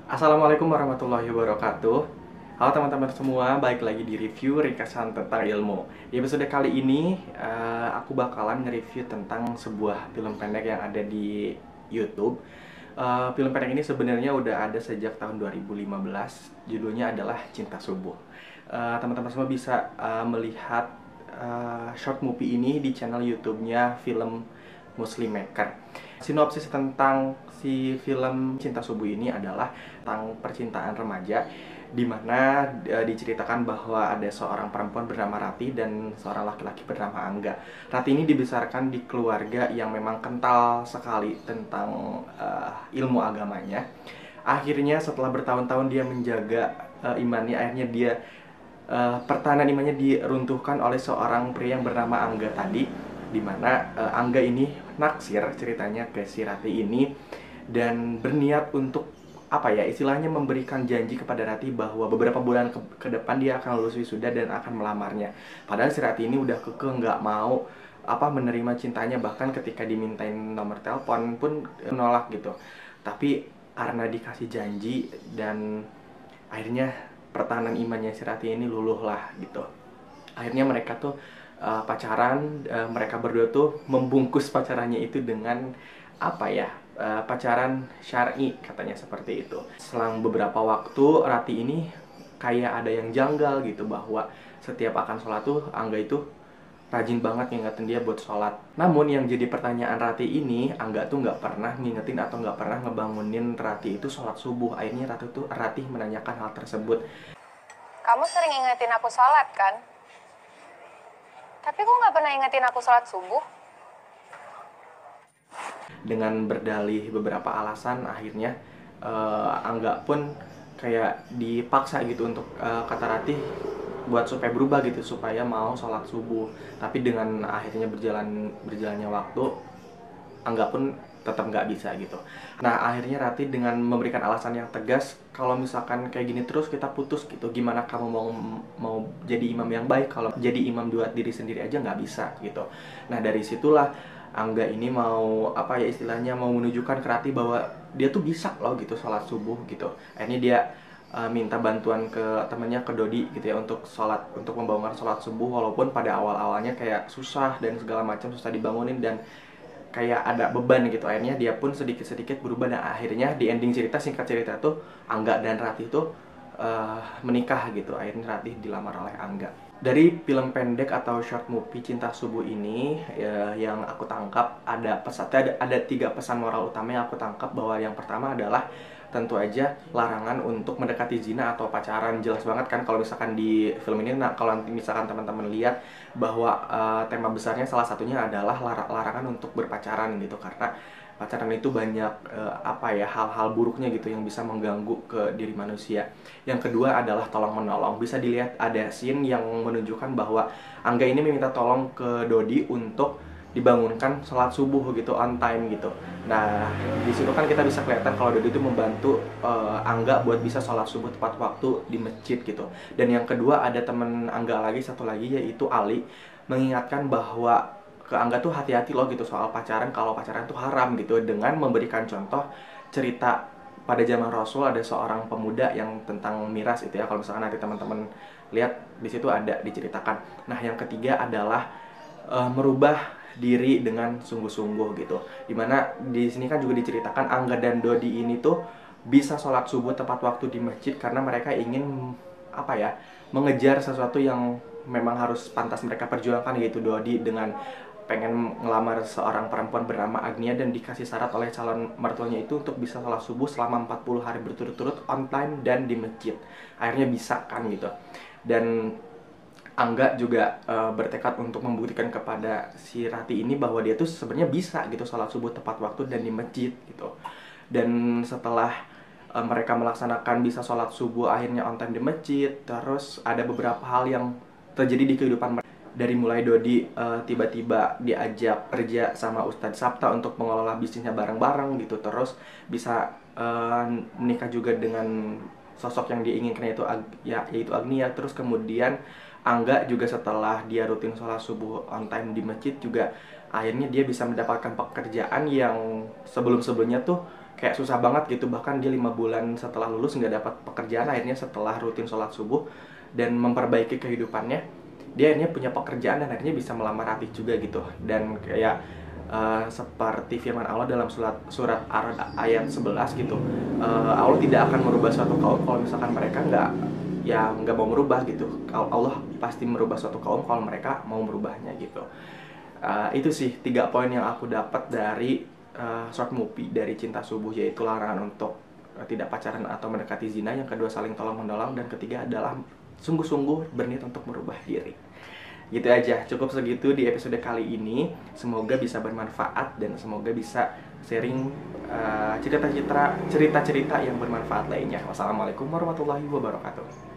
Assalamualaikum warahmatullahi wabarakatuh. Halo teman-teman semua, balik lagi di review ringkasan tentang ilmu. Di episode kali ini, aku bakalan nge-review tentang sebuah film pendek yang ada di YouTube. Film pendek ini sebenarnya udah ada sejak tahun 2015. Judulnya adalah Cinta Subuh. Teman-teman semua bisa melihat short movie ini di channel YouTube-nya Film Muslim Maker. Sinopsis tentang si film Cinta Subuh ini adalah tentang percintaan remaja, di mana diceritakan bahwa ada seorang perempuan bernama Rati dan seorang laki-laki bernama Angga. Rati ini dibesarkan di keluarga yang memang kental sekali tentang ilmu agamanya. Akhirnya setelah bertahun-tahun dia menjaga imannya, akhirnya dia pertahanan imannya diruntuhkan oleh seorang pria yang bernama Angga tadi, di mana Angga ini naksir ceritanya ke si Rati ini dan berniat untuk apa ya, istilahnya memberikan janji kepada Rati bahwa beberapa bulan ke depan dia akan lulus wisuda dan akan melamarnya. Padahal si Rati ini udah kekeh nggak mau menerima cintanya, bahkan ketika dimintain nomor telepon pun menolak gitu. Tapi karena dikasih janji dan akhirnya pertahanan imannya si Rati ini luluh lah gitu. Akhirnya mereka tuh pacaran, mereka berdua tuh membungkus pacarannya itu dengan pacaran syar'i, katanya seperti itu. Selang beberapa waktu, Rati ini kayak ada yang janggal gitu, bahwa setiap akan sholat tuh Angga itu rajin banget ngingetin dia buat sholat. Namun yang jadi pertanyaan Rati ini, Angga tuh nggak pernah ngingetin atau nggak pernah ngebangunin Rati itu sholat subuh. Akhirnya Rati menanyakan hal tersebut. Kamu sering ingetin aku sholat kan? Tapi kok nggak pernah ingetin aku sholat subuh? Dengan berdalih beberapa alasan, akhirnya Angga pun kayak dipaksa gitu untuk kata Rati buat supaya berubah gitu, supaya mau sholat subuh. Tapi dengan akhirnya berjalannya waktu, Angga pun tetap nggak bisa gitu. Nah akhirnya Rati dengan memberikan alasan yang tegas, kalau misalkan kayak gini terus kita putus gitu. Gimana kamu mau jadi imam yang baik kalau jadi imam buat diri sendiri aja nggak bisa gitu. Nah dari situlah Angga ini mau istilahnya mau menunjukkan ke Rati bahwa dia tuh bisa loh gitu sholat subuh gitu. Akhirnya dia minta bantuan ke temennya, ke Dodi gitu ya, untuk membangunkan sholat subuh, walaupun pada awal-awalnya kayak susah dan segala macam, susah dibangunin dan kayak ada beban gitu. Akhirnya dia pun sedikit-sedikit berubah dan akhirnya di ending cerita, singkat cerita tuh, Angga dan Rati tuh menikah gitu. Akhirnya Rati dilamar oleh Angga. Dari film pendek atau short movie Cinta Subuh ini ya, yang aku tangkap ada 3 pesan moral utama yang aku tangkap. Bahwa yang pertama adalah tentu aja larangan untuk mendekati zina atau pacaran. Jelas banget kan kalau misalkan di film ini. Nah kalau nanti misalkan teman-teman lihat bahwa tema besarnya salah satunya adalah larangan untuk berpacaran gitu, karena pacaran itu banyak hal-hal buruknya gitu yang bisa mengganggu ke diri manusia. Yang kedua adalah tolong menolong. Bisa dilihat ada scene yang menunjukkan bahwa Angga ini meminta tolong ke Dodi untuk dibangunkan sholat subuh gitu, on time gitu. Nah di situ kan kita bisa kelihatan kalau Dodi itu membantu Angga buat bisa sholat subuh tepat waktu di masjid gitu. Dan yang kedua ada temen Angga lagi, satu lagi, yaitu Ali, mengingatkan bahwa ke Angga tuh hati-hati loh gitu soal pacaran, kalau pacaran tuh haram gitu, dengan memberikan contoh cerita pada zaman Rasul. Ada seorang pemuda yang tentang miras itu ya, kalau misalkan nanti teman-teman lihat di situ ada diceritakan. Nah yang ketiga adalah merubah diri dengan sungguh-sungguh gitu, dimana di sini kan juga diceritakan Angga dan Dodi ini tuh bisa sholat subuh tepat waktu di masjid karena mereka ingin mengejar sesuatu yang memang harus pantas mereka perjuangkan, yaitu Dodi dengan pengen ngelamar seorang perempuan bernama Agnia dan dikasih syarat oleh calon mertuanya itu untuk bisa sholat subuh selama 40 hari berturut-turut on time dan di masjid. Akhirnya bisa kan gitu. Dan Angga juga bertekad untuk membuktikan kepada si Rati ini bahwa dia tuh sebenarnya bisa gitu sholat subuh tepat waktu dan di masjid gitu. Dan setelah mereka melaksanakan bisa sholat subuh akhirnya on time di masjid, terus ada beberapa hal yang terjadi di kehidupan mereka. Dari mulai Dodi tiba-tiba diajak kerja sama Ustadz Sabta untuk mengelola bisnisnya bareng-bareng gitu, terus bisa menikah juga dengan sosok yang diinginkan, yaitu Agnia. Terus kemudian Angga juga setelah dia rutin sholat subuh on time di masjid juga akhirnya dia bisa mendapatkan pekerjaan yang sebelum-sebelumnya tuh kayak susah banget gitu, bahkan dia 5 bulan setelah lulus nggak dapat pekerjaan. Akhirnya setelah rutin sholat subuh dan memperbaiki kehidupannya, dia akhirnya punya pekerjaan dan akhirnya bisa melamar Atik juga gitu. Dan kayak seperti firman Allah dalam surat Ar-Ra'd ayat 11 gitu, Allah tidak akan merubah suatu kaum kalau misalkan mereka nggak mau merubah gitu. Allah pasti merubah suatu kaum kalau mereka mau merubahnya gitu. Itu sih 3 poin yang aku dapat dari short movie dari Cinta Subuh, yaitu larangan untuk tidak pacaran atau mendekati zina, yang kedua saling tolong menolong, dan ketiga adalah sungguh-sungguh berniat untuk merubah diri. Gitu aja, cukup segitu di episode kali ini. Semoga bisa bermanfaat dan semoga bisa sharing cerita-cerita yang bermanfaat lainnya. Wassalamualaikum warahmatullahi wabarakatuh.